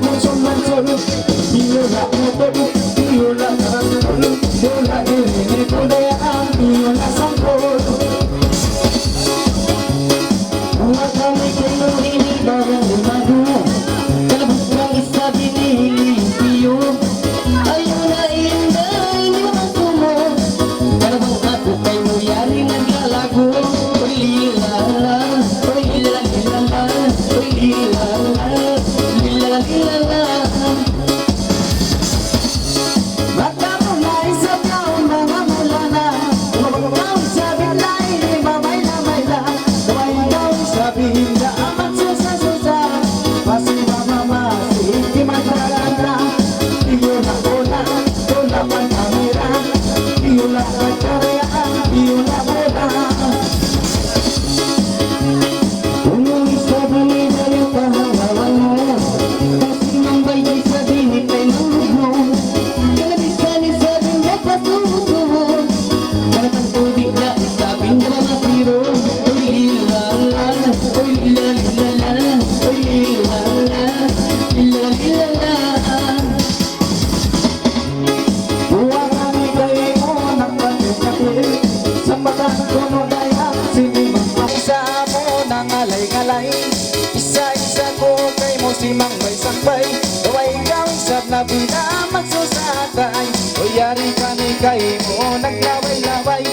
mucho más solo. Viola motor, viola cantor, viola el corea, viola sangor. Wakami kayo ini bagong madu, kalabog ng isa binilipiyo. Ayaw na inday, hindi mo masumo. Kalabog ako kayo yari naglalago. Oy lilala, oy lilala, oy lilala, lilala, lilala. Bata mo na isang taon, mga mula na. Umabagaw sa binay, mamayla-mayla. Dawain-daw sa binda, amat susa-susa. Masiba mamasi, di mataranda. Iyola bola, bola pantamira. Iyola kacarya, iyola bola. Umuwi sa binida yung kahangawan mo. Kasi mambay di sa binit ay nulog mo. Kalabisan ni sa binda pasuso. Kalatang tubig na sa binda mga piro. Oy ilala, oy ilalilala, oy ilala, ilalilala. Buwang kami kayo mo ng patin-patin. Sa batang kuno dayang sinimang pakisa mo ng alay-alay. Isa-isa ko kay mo si Mang May Sakbay. Gaway ikaw isap na bina magsusatay. O yari kami kay mo naglaway-laway.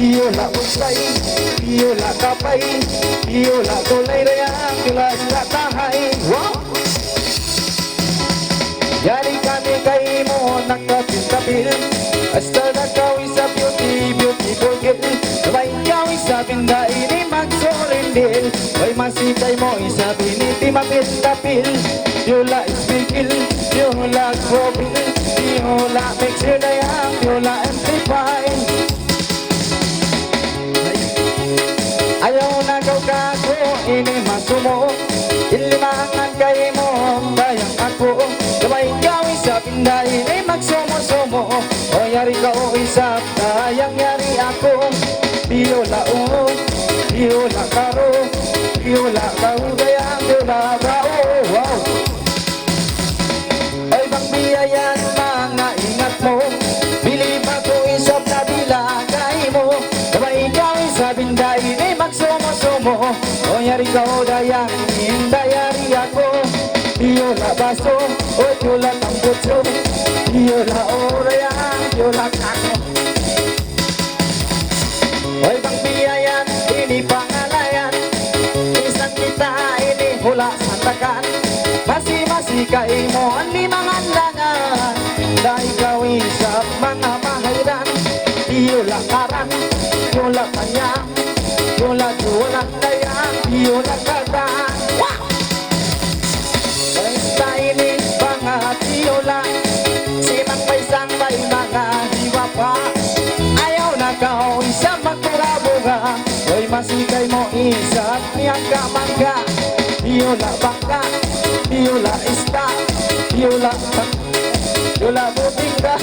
Iyola usay, iyola kapay, iyola tulay rayang kilas katahay. Wow! Yari kami kay mo nagkapil-kapil. Hasta nagkawin sa beautiful girl. Sabay ikaw isapin na ini magsurindil. Hoy masitay mo isapin iti mapil-tapil. Yola ispikil, yola grobil, yola mixer na yang, yola amplify. Ayaw na kako, ini masumo. Ilimangan kay mo, bayang ako. Sabay ikaw isapin na ini magsumo-sumo. O yari ka o isap, tayang yari ako. Biola o, biola karo, biola kaudayang, biola bao. Wow! Ay bang biyayan mga ingat mo. Bili pa ko isap na bilagay mo. Sabay ikaw isapin na ini magsumo-sumo. O yari ka o dayang, indayari ako. Biola baso, o biola tambutso. Biola orayang, biola kako. Oy bang biyayan, ini pangalayan. Isang kita ini hula sandakan. Masi-masi kay mo ang limang andangan. Dahil gawin sa mga mahiran. Biola karang, biola kanyang, biola jualan dayang, biola kadang. Wow! Basta ini mga biola. Si Mang May Sakbay mga diwa pa. Ayaw na kao isa magkarabuga. Hoy masikay mo isa niyang kamangga. Biola bangka, biola ista, biola butingga.